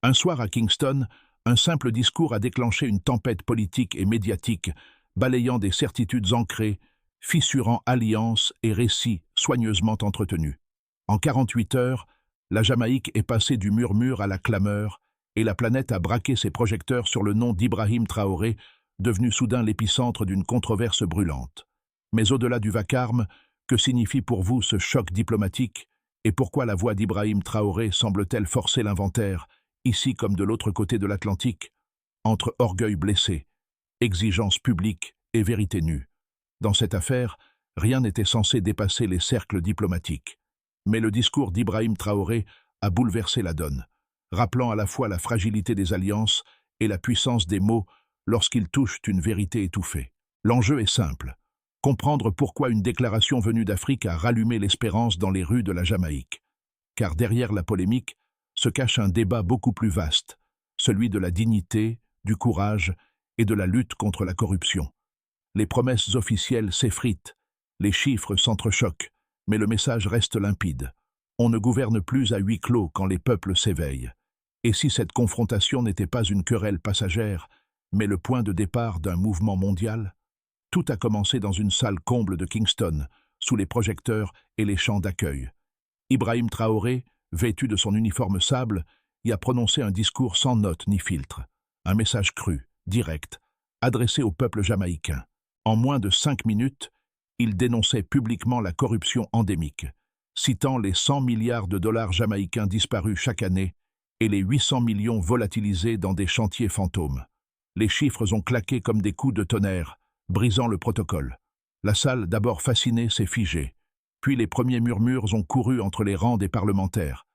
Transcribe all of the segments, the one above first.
Un soir à Kingston, un simple discours a déclenché une tempête politique et médiatique, balayant des certitudes ancrées, fissurant alliances et récits soigneusement entretenus. En 48 heures, la Jamaïque est passée du murmure à la clameur, et la planète a braqué ses projecteurs sur le nom d'Ibrahim Traoré, devenu soudain l'épicentre d'une controverse brûlante. Mais au-delà du vacarme, que signifie pour vous ce choc diplomatique, et pourquoi la voix d'Ibrahim Traoré semble-t-elle forcer l'inventaire, ici comme de l'autre côté de l'Atlantique, entre orgueil blessé, exigence publique et vérité nue? Dans cette affaire, rien n'était censé dépasser les cercles diplomatiques. Mais le discours d'Ibrahim Traoré a bouleversé la donne, rappelant à la fois la fragilité des alliances et la puissance des mots lorsqu'ils touchent une vérité étouffée. L'enjeu est simple: comprendre pourquoi une déclaration venue d'Afrique a rallumé l'espérance dans les rues de la Jamaïque. Car derrière la polémique se cache un débat beaucoup plus vaste, celui de la dignité, du courage et de la lutte contre la corruption. Les promesses officielles s'effritent, les chiffres s'entrechoquent, mais le message reste limpide. On ne gouverne plus à huis clos quand les peuples s'éveillent. Et si cette confrontation n'était pas une querelle passagère, mais le point de départ d'un mouvement mondial? Tout a commencé dans une salle comble de Kingston, sous les projecteurs et les chants d'accueil. Ibrahim Traoré, vêtu de son uniforme sable, y a prononcé un discours sans notes ni filtre. Un message cru, direct, adressé au peuple jamaïcain. En moins de 5 minutes, il dénonçait publiquement la corruption endémique, citant les 100 milliards de dollars jamaïcains disparus chaque année et les 800 millions volatilisés dans des chantiers fantômes. Les chiffres ont claqué comme des coups de tonnerre, brisant le protocole. La salle, d'abord fascinée, s'est figée. Puis les premiers murmures ont couru entre les rangs des parlementaires.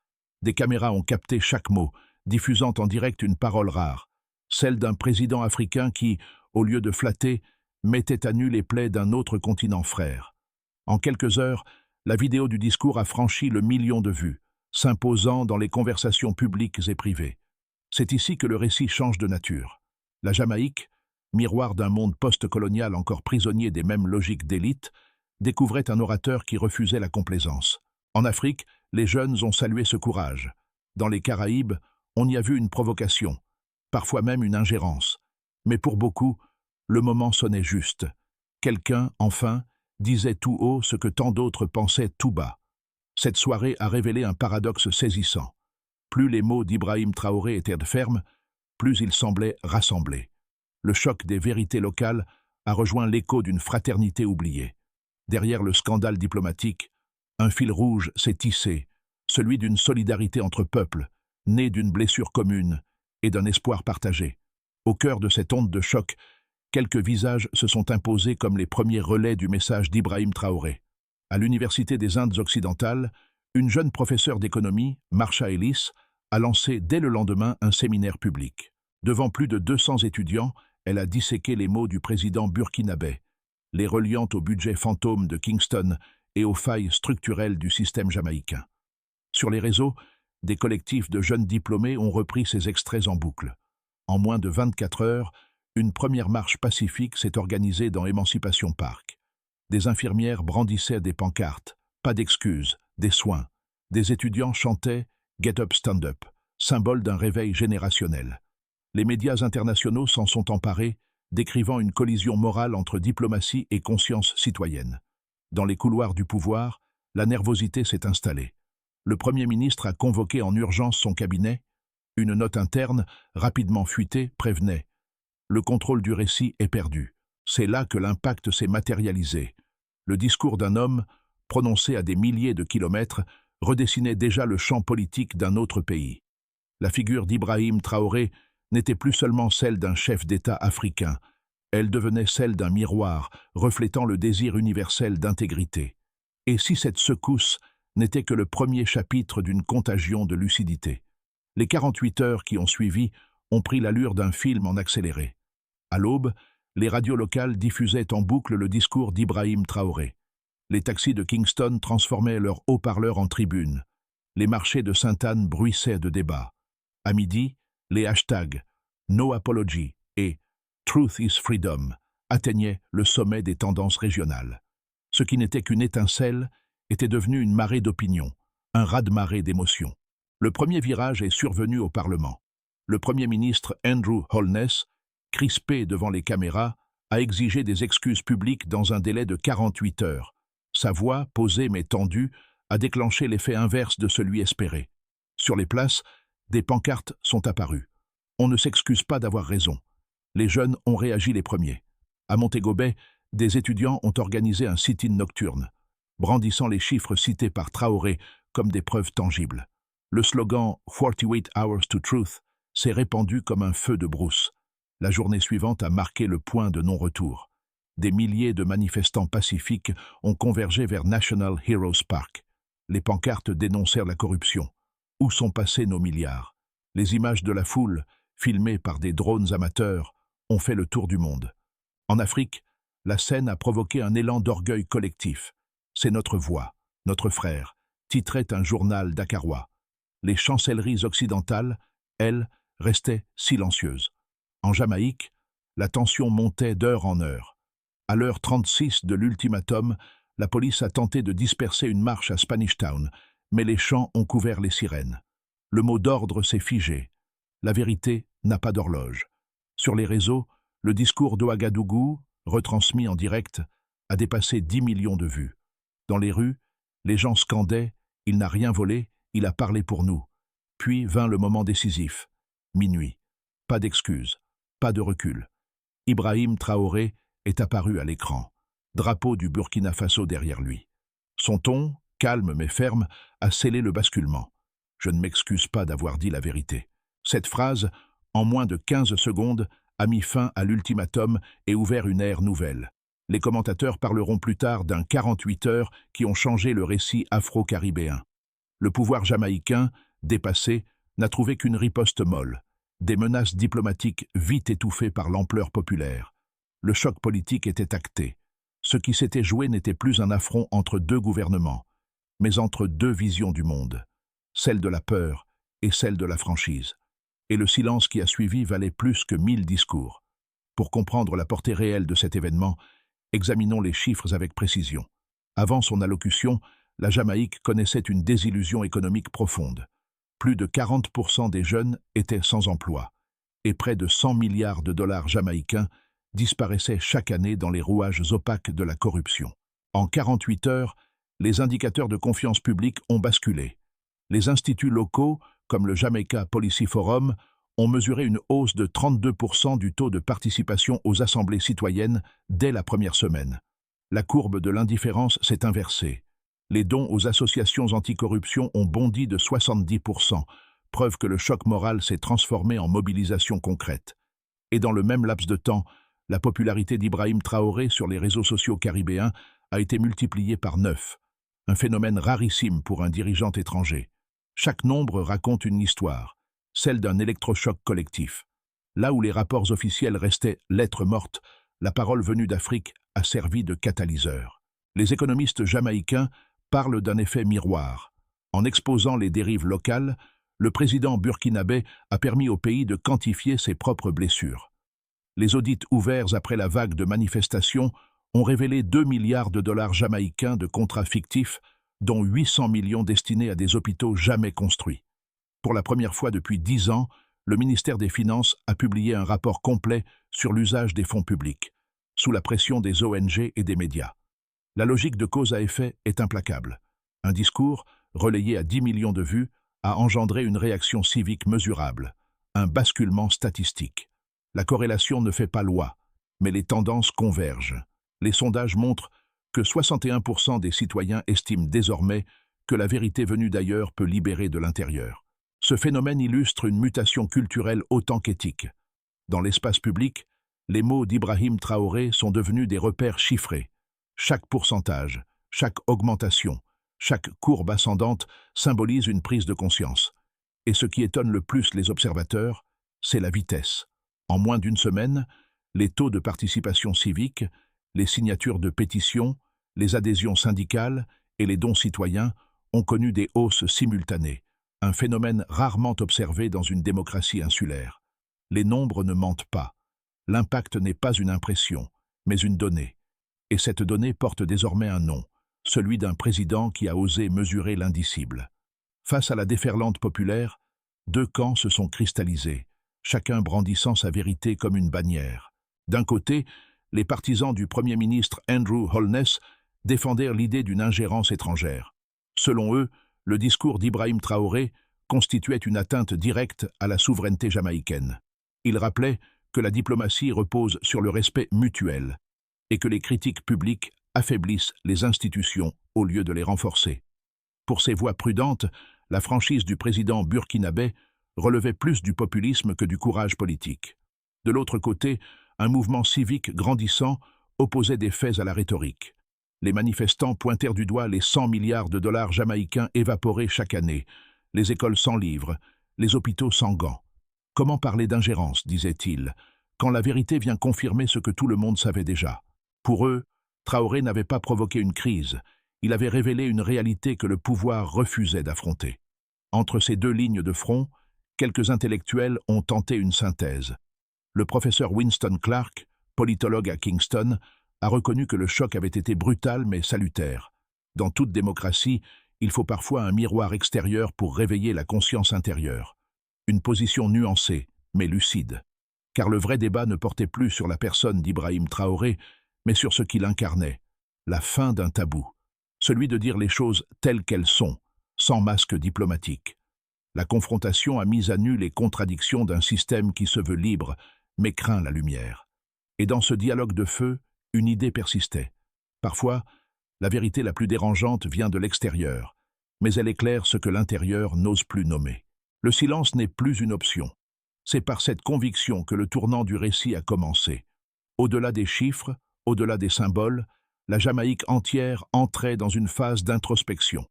Des caméras ont capté chaque mot, diffusant en direct une parole rare, celle d'un président africain qui, au lieu de flatter, mettait à nu les plaies d'un autre continent frère. En quelques heures, la vidéo du discours a franchi le million de vues, s'imposant dans les conversations publiques et privées. C'est ici que le récit change de nature. La Jamaïque, miroir d'un monde post-colonial encore prisonnier des mêmes logiques d'élite, découvrait un orateur qui refusait la complaisance. En Afrique, les jeunes ont salué ce courage. Dans les Caraïbes, on y a vu une provocation, parfois même une ingérence. Mais pour beaucoup, le moment sonnait juste. Quelqu'un, enfin, disait tout haut ce que tant d'autres pensaient tout bas. Cette soirée a révélé un paradoxe saisissant. Plus les mots d'Ibrahim Traoré étaient fermes, plus ils semblaient rassemblés. Le choc des vérités locales a rejoint l'écho d'une fraternité oubliée. Derrière le scandale diplomatique, un fil rouge s'est tissé, celui d'une solidarité entre peuples, née d'une blessure commune et d'un espoir partagé. Au cœur de cette onde de choc, quelques visages se sont imposés comme les premiers relais du message d'Ibrahim Traoré. À l'Université des Indes occidentales, une jeune professeure d'économie, Marsha Ellis, a lancé dès le lendemain un séminaire public. Devant plus de 200 étudiants, elle a disséqué les mots du président burkinabé, les reliant au budget fantôme de Kingston et aux failles structurelles du système jamaïcain. Sur les réseaux, des collectifs de jeunes diplômés ont repris ces extraits en boucle. En moins de 24 heures, une première marche pacifique s'est organisée dans Emancipation Park. Des infirmières brandissaient des pancartes, pas d'excuses, des soins. Des étudiants chantaient « Get up, stand up », symbole d'un réveil générationnel. Les médias internationaux s'en sont emparés, décrivant une collision morale entre diplomatie et conscience citoyenne. Dans les couloirs du pouvoir, la nervosité s'est installée. Le Premier ministre a convoqué en urgence son cabinet. Une note interne, rapidement fuitée, prévenait: le contrôle du récit est perdu. C'est là que l'impact s'est matérialisé. Le discours d'un homme, prononcé à des milliers de kilomètres, redessinait déjà le champ politique d'un autre pays. La figure d'Ibrahim Traoré n'était plus seulement celle d'un chef d'État africain, elle devenait celle d'un miroir reflétant le désir universel d'intégrité. Et si cette secousse n'était que le premier chapitre d'une contagion de lucidité? Les 48 heures qui ont suivi ont pris l'allure d'un film en accéléré. À l'aube, les radios locales diffusaient en boucle le discours d'Ibrahim Traoré. Les taxis de Kingston transformaient leurs haut-parleurs en tribunes. Les marchés de Sainte-Anne bruissaient de débats. À midi, les hashtags No Apology et Truth is Freedom atteignaient le sommet des tendances régionales. Ce qui n'était qu'une étincelle était devenu une marée d'opinion, un raz-de-marée d'émotions. Le premier virage est survenu au Parlement. Le Premier ministre Andrew Holness, crispé devant les caméras, a exigé des excuses publiques dans un délai de 48 heures. Sa voix, posée mais tendue, a déclenché l'effet inverse de celui espéré. Sur les places, des pancartes sont apparues. On ne s'excuse pas d'avoir raison. Les jeunes ont réagi les premiers. À Montego Bay, des étudiants ont organisé un sit-in nocturne, brandissant les chiffres cités par Traoré comme des preuves tangibles. Le slogan « 48 hours to truth » s'est répandu comme un feu de brousse. La journée suivante a marqué le point de non-retour. Des milliers de manifestants pacifiques ont convergé vers National Heroes Park. Les pancartes dénoncèrent la corruption. Où sont passés nos milliards? Les images de la foule, filmées par des drones amateurs, ont fait le tour du monde. En Afrique, la scène a provoqué un élan d'orgueil collectif. C'est notre voix, notre frère, titrait un journal dakarois. Les chancelleries occidentales, elles, restaient silencieuses. En Jamaïque, la tension montait d'heure en heure. À l'heure 36 de l'ultimatum, la police a tenté de disperser une marche à Spanish Town, mais les chants ont couvert les sirènes. Le mot d'ordre s'est figé. La vérité n'a pas d'horloge. Sur les réseaux, le discours d'Ouagadougou, retransmis en direct, a dépassé 10 millions de vues. Dans les rues, les gens scandaient « Il n'a rien volé, il a parlé pour nous ». Puis vint le moment décisif. Minuit. Pas d'excuses, pas de recul. Ibrahim Traoré est apparu à l'écran, drapeau du Burkina Faso derrière lui. Son ton, calme mais ferme, a scellé le basculement. Je ne m'excuse pas d'avoir dit la vérité. Cette phrase, en moins de 15 secondes, a mis fin à l'ultimatum et ouvert une ère nouvelle. Les commentateurs parleront plus tard d'un 48 heures qui ont changé le récit afro-caribéen. Le pouvoir jamaïcain, dépassé, n'a trouvé qu'une riposte molle. Des menaces diplomatiques vite étouffées par l'ampleur populaire. Le choc politique était acté. Ce qui s'était joué n'était plus un affront entre deux gouvernements, mais entre deux visions du monde, celle de la peur et celle de la franchise. Et le silence qui a suivi valait plus que 1000 discours. Pour comprendre la portée réelle de cet événement, examinons les chiffres avec précision. Avant son allocution, la Jamaïque connaissait une désillusion économique profonde. Plus de 40% des jeunes étaient sans emploi, et près de 100 milliards de dollars jamaïcains disparaissaient chaque année dans les rouages opaques de la corruption. En 48 heures, les indicateurs de confiance publique ont basculé. Les instituts locaux, comme le Jamaica Policy Forum, ont mesuré une hausse de 32% du taux de participation aux assemblées citoyennes dès la première semaine. La courbe de l'indifférence s'est inversée. Les dons aux associations anticorruption ont bondi de 70%, preuve que le choc moral s'est transformé en mobilisation concrète. Et dans le même laps de temps, la popularité d'Ibrahim Traoré sur les réseaux sociaux caribéens a été multipliée par 9, un phénomène rarissime pour un dirigeant étranger. Chaque nombre raconte une histoire, celle d'un électrochoc collectif. Là où les rapports officiels restaient lettres mortes, la parole venue d'Afrique a servi de catalyseur. Les économistes jamaïcains parlent d'un effet miroir. En exposant les dérives locales, le président burkinabé a permis au pays de quantifier ses propres blessures. Les audits ouverts après la vague de manifestations ont révélé 2 milliards de dollars jamaïcains de contrats fictifs, dont 800 millions destinés à des hôpitaux jamais construits. Pour la première fois depuis 10 ans, le ministère des Finances a publié un rapport complet sur l'usage des fonds publics, sous la pression des ONG et des médias. La logique de cause à effet est implacable. Un discours, relayé à 10 millions de vues, a engendré une réaction civique mesurable, un basculement statistique. La corrélation ne fait pas loi, mais les tendances convergent. Les sondages montrent que 61% des citoyens estiment désormais que la vérité venue d'ailleurs peut libérer de l'intérieur. Ce phénomène illustre une mutation culturelle autant qu'éthique. Dans l'espace public, les mots d'Ibrahim Traoré sont devenus des repères chiffrés. Chaque pourcentage, chaque augmentation, chaque courbe ascendante symbolise une prise de conscience. Et ce qui étonne le plus les observateurs, c'est la vitesse. En moins d'une semaine, les taux de participation civique, les signatures de pétitions, les adhésions syndicales et les dons citoyens ont connu des hausses simultanées, un phénomène rarement observé dans une démocratie insulaire. Les nombres ne mentent pas. L'impact n'est pas une impression, mais une donnée. Et cette donnée porte désormais un nom, celui d'un président qui a osé mesurer l'indicible. Face à la déferlante populaire, deux camps se sont cristallisés, chacun brandissant sa vérité comme une bannière. D'un côté, les partisans du Premier ministre Andrew Holness défendirent l'idée d'une ingérence étrangère. Selon eux, le discours d'Ibrahim Traoré constituait une atteinte directe à la souveraineté jamaïcaine. Ils rappelaient que la diplomatie repose sur le respect mutuel et que les critiques publiques affaiblissent les institutions au lieu de les renforcer. Pour ces voix prudentes, la franchise du président burkinabé relevait plus du populisme que du courage politique. De l'autre côté, un mouvement civique grandissant opposait des faits à la rhétorique. Les manifestants pointèrent du doigt les 100 milliards de dollars jamaïcains évaporés chaque année, les écoles sans livres, les hôpitaux sans gants. Comment parler d'ingérence, disaient-ils, quand la vérité vient confirmer ce que tout le monde savait déjà? Pour eux, Traoré n'avait pas provoqué une crise, il avait révélé une réalité que le pouvoir refusait d'affronter. Entre ces deux lignes de front, quelques intellectuels ont tenté une synthèse. Le professeur Winston Clark, politologue à Kingston, a reconnu que le choc avait été brutal mais salutaire. Dans toute démocratie, il faut parfois un miroir extérieur pour réveiller la conscience intérieure. Une position nuancée, mais lucide. Car le vrai débat ne portait plus sur la personne d'Ibrahim Traoré, mais sur ce qu'il incarnait, la fin d'un tabou, celui de dire les choses telles qu'elles sont, sans masque diplomatique. La confrontation a mis à nu les contradictions d'un système qui se veut libre, mais craint la lumière. Et dans ce dialogue de feu, une idée persistait. Parfois, la vérité la plus dérangeante vient de l'extérieur, mais elle éclaire ce que l'intérieur n'ose plus nommer. Le silence n'est plus une option. C'est par cette conviction que le tournant du récit a commencé. Au-delà des chiffres, au-delà des symboles, la Jamaïque entière entrait dans une phase d'introspection.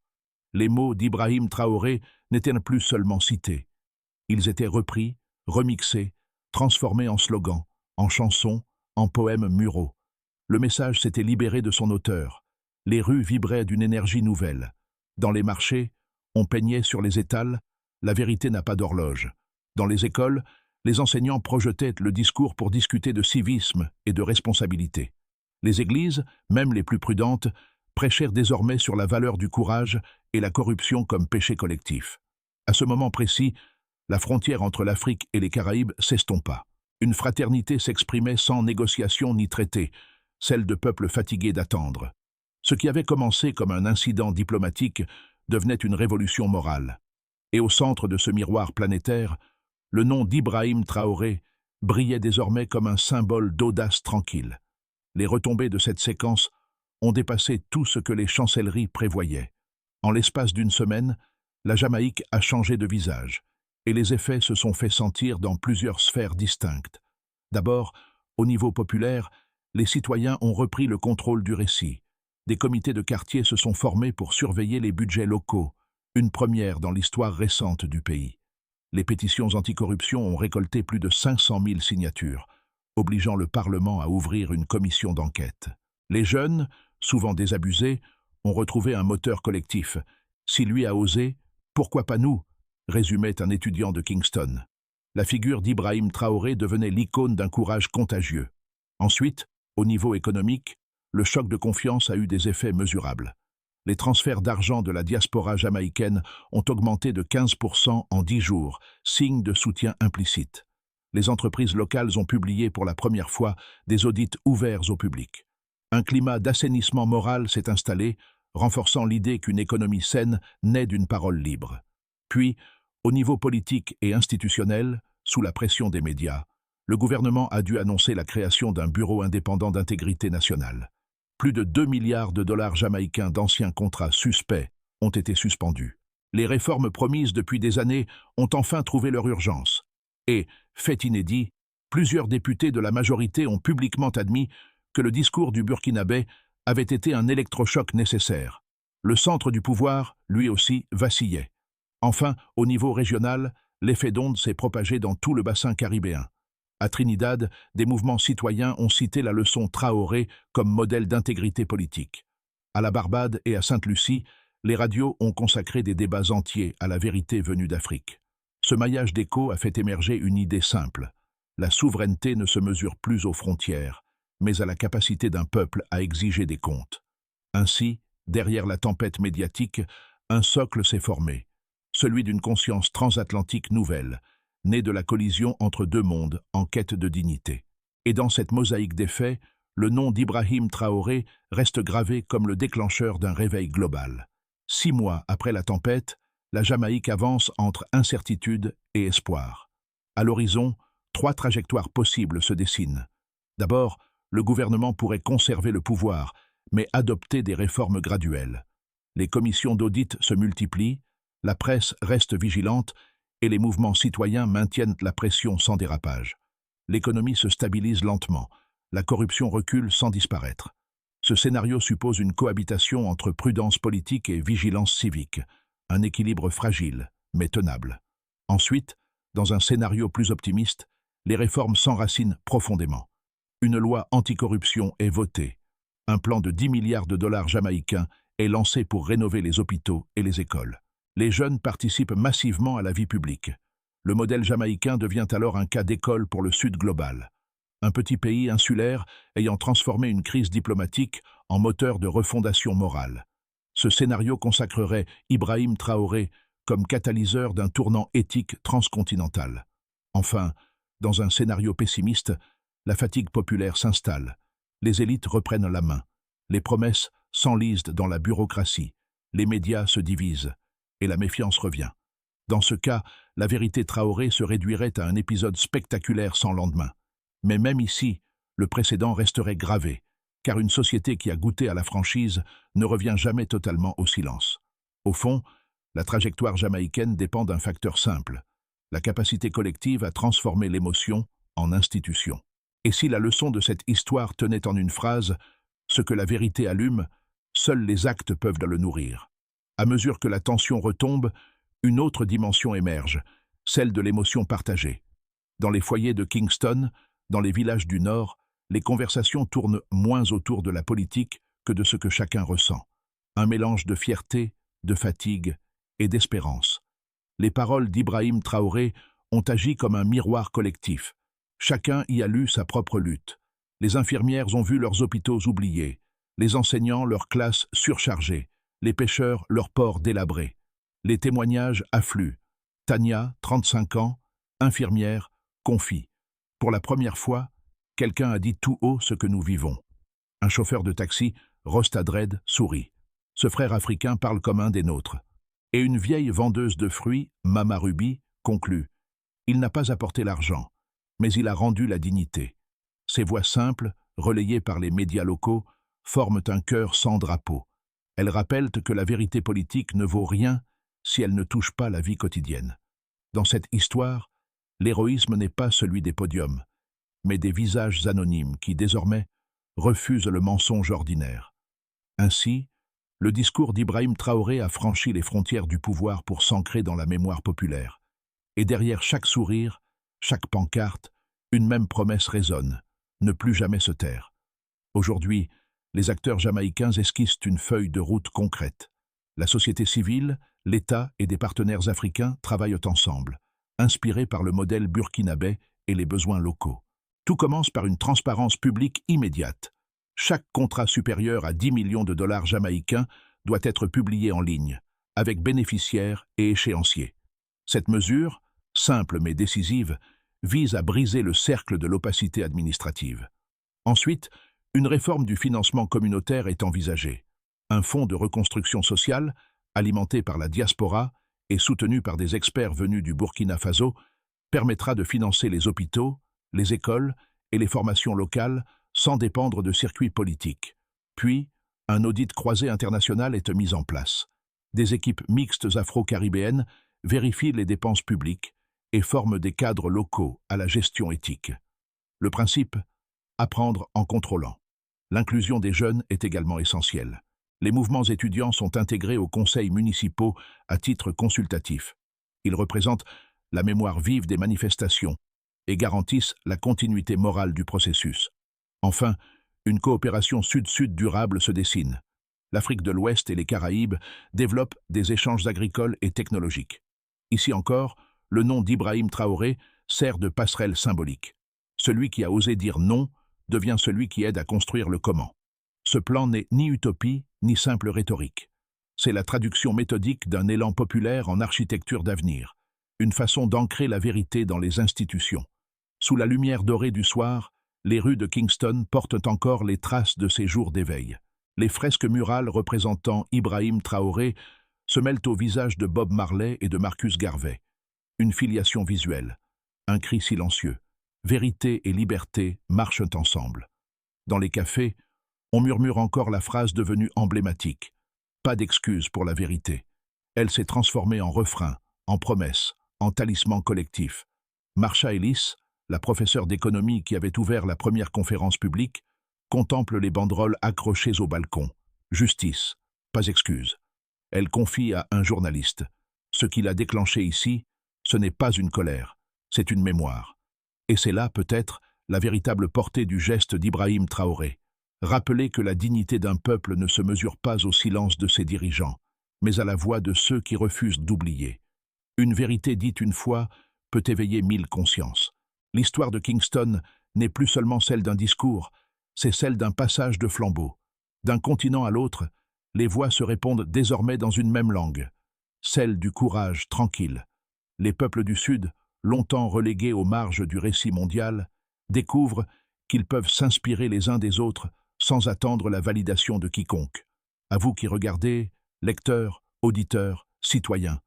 Les mots d'Ibrahim Traoré n'étaient plus seulement cités. Ils étaient repris, remixés, transformés en slogans, en chansons, en poèmes muraux. Le message s'était libéré de son auteur. Les rues vibraient d'une énergie nouvelle. Dans les marchés, on peignait sur les étals « La vérité n'a pas d'horloge ». Dans les écoles, les enseignants projetaient le discours pour discuter de civisme et de responsabilité. Les églises, même les plus prudentes, prêchèrent désormais sur la valeur du courage et la corruption comme péché collectif. À ce moment précis, la frontière entre l'Afrique et les Caraïbes s'estompa. Une fraternité s'exprimait sans négociation ni traité, celle de peuples fatigués d'attendre. Ce qui avait commencé comme un incident diplomatique devenait une révolution morale. Et au centre de ce miroir planétaire, le nom d'Ibrahim Traoré brillait désormais comme un symbole d'audace tranquille. Les retombées de cette séquence ont dépassé tout ce que les chancelleries prévoyaient. En l'espace d'une semaine, la Jamaïque a changé de visage, et les effets se sont fait sentir dans plusieurs sphères distinctes. D'abord, au niveau populaire, les citoyens ont repris le contrôle du récit. Des comités de quartier se sont formés pour surveiller les budgets locaux, une première dans l'histoire récente du pays. Les pétitions anticorruption ont récolté plus de 500 000 signatures, obligeant le Parlement à ouvrir une commission d'enquête. Les jeunes, souvent désabusés, ont retrouvé un moteur collectif. Si lui a osé, pourquoi pas nous? Résumait un étudiant de Kingston. La figure d'Ibrahim Traoré devenait l'icône d'un courage contagieux. Ensuite, au niveau économique, le choc de confiance a eu des effets mesurables. Les transferts d'argent de la diaspora jamaïcaine ont augmenté de 15% en 10 jours, signe de soutien implicite. Les entreprises locales ont publié pour la première fois des audits ouverts au public. Un climat d'assainissement moral s'est installé, renforçant l'idée qu'une économie saine naît d'une parole libre. Puis, au niveau politique et institutionnel, sous la pression des médias, le gouvernement a dû annoncer la création d'un bureau indépendant d'intégrité nationale. Plus de 2 milliards de dollars jamaïcains d'anciens contrats suspects ont été suspendus. Les réformes promises depuis des années ont enfin trouvé leur urgence. Et, fait inédit, plusieurs députés de la majorité ont publiquement admis que le discours du Burkinabé avait été un électrochoc nécessaire. Le centre du pouvoir, lui aussi, vacillait. Enfin, au niveau régional, l'effet d'onde s'est propagé dans tout le bassin caribéen. À Trinidad, des mouvements citoyens ont cité la leçon Traoré comme modèle d'intégrité politique. À la Barbade et à Sainte-Lucie, les radios ont consacré des débats entiers à la vérité venue d'Afrique. Ce maillage d'échos a fait émerger une idée simple. La souveraineté ne se mesure plus aux frontières, mais à la capacité d'un peuple à exiger des comptes. Ainsi, derrière la tempête médiatique, un socle s'est formé, celui d'une conscience transatlantique nouvelle, né de la collision entre deux mondes en quête de dignité. Et dans cette mosaïque des faits, le nom d'Ibrahim Traoré reste gravé comme le déclencheur d'un réveil global. 6 mois après la tempête, la Jamaïque avance entre incertitude et espoir. À l'horizon, 3 trajectoires possibles se dessinent. D'abord, le gouvernement pourrait conserver le pouvoir, mais adopter des réformes graduelles. Les commissions d'audit se multiplient, la presse reste vigilante et les mouvements citoyens maintiennent la pression sans dérapage. L'économie se stabilise lentement, la corruption recule sans disparaître. Ce scénario suppose une cohabitation entre prudence politique et vigilance civique, un équilibre fragile, mais tenable. Ensuite, dans un scénario plus optimiste, les réformes s'enracinent profondément. Une loi anticorruption est votée. Un plan de 10 milliards de dollars jamaïcains est lancé pour rénover les hôpitaux et les écoles. Les jeunes participent massivement à la vie publique. Le modèle jamaïcain devient alors un cas d'école pour le Sud global. Un petit pays insulaire ayant transformé une crise diplomatique en moteur de refondation morale. Ce scénario consacrerait Ibrahim Traoré comme catalyseur d'un tournant éthique transcontinental. Enfin, dans un scénario pessimiste, la fatigue populaire s'installe. Les élites reprennent la main. Les promesses s'enlisent dans la bureaucratie. Les médias se divisent. Et la méfiance revient. Dans ce cas, la vérité Traoré se réduirait à un épisode spectaculaire sans lendemain. Mais même ici, le précédent resterait gravé, car une société qui a goûté à la franchise ne revient jamais totalement au silence. Au fond, la trajectoire jamaïcaine dépend d'un facteur simple, la capacité collective à transformer l'émotion en institution. Et si la leçon de cette histoire tenait en une phrase, ce que la vérité allume, seuls les actes peuvent le nourrir. À mesure que la tension retombe, une autre dimension émerge, celle de l'émotion partagée. Dans les foyers de Kingston, dans les villages du Nord, les conversations tournent moins autour de la politique que de ce que chacun ressent. Un mélange de fierté, de fatigue et d'espérance. Les paroles d'Ibrahim Traoré ont agi comme un miroir collectif. Chacun y a lu sa propre lutte. Les infirmières ont vu leurs hôpitaux oubliés, les enseignants leurs classes surchargées, les pêcheurs leurs ports délabrés. Les témoignages affluent. Tania, 35 ans, infirmière, confie. Pour la première fois, quelqu'un a dit tout haut ce que nous vivons. Un chauffeur de taxi, Rostadred, sourit. Ce frère africain parle comme un des nôtres. Et une vieille vendeuse de fruits, Mama Ruby, conclut. Il n'a pas apporté l'argent, mais il a rendu la dignité. Ces voix simples, relayées par les médias locaux, forment un cœur sans drapeau. Elles rappellent que la vérité politique ne vaut rien si elle ne touche pas la vie quotidienne. Dans cette histoire, l'héroïsme n'est pas celui des podiums, mais des visages anonymes qui, désormais, refusent le mensonge ordinaire. Ainsi, le discours d'Ibrahim Traoré a franchi les frontières du pouvoir pour s'ancrer dans la mémoire populaire. Et derrière chaque sourire, chaque pancarte, une même promesse résonne, ne plus jamais se taire. Aujourd'hui, les acteurs jamaïcains esquissent une feuille de route concrète. La société civile, l'État et des partenaires africains travaillent ensemble, inspirés par le modèle burkinabé et les besoins locaux. Tout commence par une transparence publique immédiate. Chaque contrat supérieur à 10 millions de dollars jamaïcains doit être publié en ligne, avec bénéficiaires et échéanciers. Cette mesure, simple mais décisive, vise à briser le cercle de l'opacité administrative. Ensuite, une réforme du financement communautaire est envisagée. Un fonds de reconstruction sociale, alimenté par la diaspora et soutenu par des experts venus du Burkina Faso, permettra de financer les hôpitaux, les écoles et les formations locales sans dépendre de circuits politiques. Puis, un audit croisé international est mis en place. Des équipes mixtes afro-caribéennes vérifient les dépenses publiques et forment des cadres locaux à la gestion éthique. Le principe, apprendre en contrôlant. L'inclusion des jeunes est également essentielle. Les mouvements étudiants sont intégrés aux conseils municipaux à titre consultatif. Ils représentent la mémoire vive des manifestations et garantissent la continuité morale du processus. Enfin, une coopération sud-sud durable se dessine. L'Afrique de l'Ouest et les Caraïbes développent des échanges agricoles et technologiques. Ici encore, le nom d'Ibrahim Traoré sert de passerelle symbolique. Celui qui a osé dire non devient celui qui aide à construire le comment. Ce plan n'est ni utopie, ni simple rhétorique. C'est la traduction méthodique d'un élan populaire en architecture d'avenir. une façon d'ancrer la vérité dans les institutions. Sous la lumière dorée du soir, les rues de Kingston portent encore les traces de ces jours d'éveil. Les fresques murales représentant Ibrahim Traoré se mêlent au visage de Bob Marley et de Marcus Garvey. Une filiation visuelle, un cri silencieux. Vérité et liberté marchent ensemble. Dans les cafés, on murmure encore la phrase devenue emblématique. Pas d'excuse pour la vérité. Elle s'est transformée en refrain, en promesse, en talisman collectif. Marsha Ellis, la professeure d'économie qui avait ouvert la première conférence publique, contemple les banderoles accrochées au balcon. Justice, pas excuse. Elle confie à un journaliste. Ce qui l'a déclenché ici, ce n'est pas une colère, c'est une mémoire. Et c'est là, peut-être, la véritable portée du geste d'Ibrahim Traoré. Rappeler que la dignité d'un peuple ne se mesure pas au silence de ses dirigeants, mais à la voix de ceux qui refusent d'oublier. Une vérité dite une fois peut éveiller 1000 consciences. L'histoire de Kingston n'est plus seulement celle d'un discours, c'est celle d'un passage de flambeau. D'un continent à l'autre, les voix se répondent désormais dans une même langue, celle du courage tranquille. Les peuples du Sud, longtemps relégués aux marges du récit mondial, découvrent qu'ils peuvent s'inspirer les uns des autres sans attendre la validation de quiconque. À vous qui regardez, lecteurs, auditeurs, citoyens,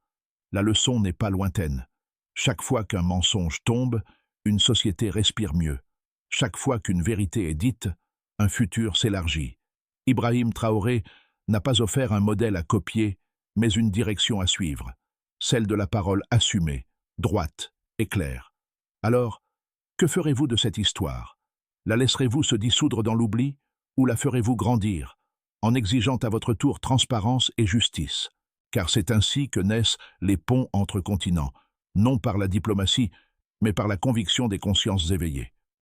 la leçon n'est pas lointaine. Chaque fois qu'un mensonge tombe, une société respire mieux. Chaque fois qu'une vérité est dite, un futur s'élargit. Ibrahim Traoré n'a pas offert un modèle à copier, mais une direction à suivre, celle de la parole assumée, droite et claire. Alors, que ferez-vous de cette histoire? La laisserez-vous se dissoudre dans l'oubli, ou la ferez-vous grandir, en exigeant à votre tour transparence et justice? Car c'est ainsi que naissent les ponts entre continents, non par la diplomatie, mais par la conviction des consciences éveillées.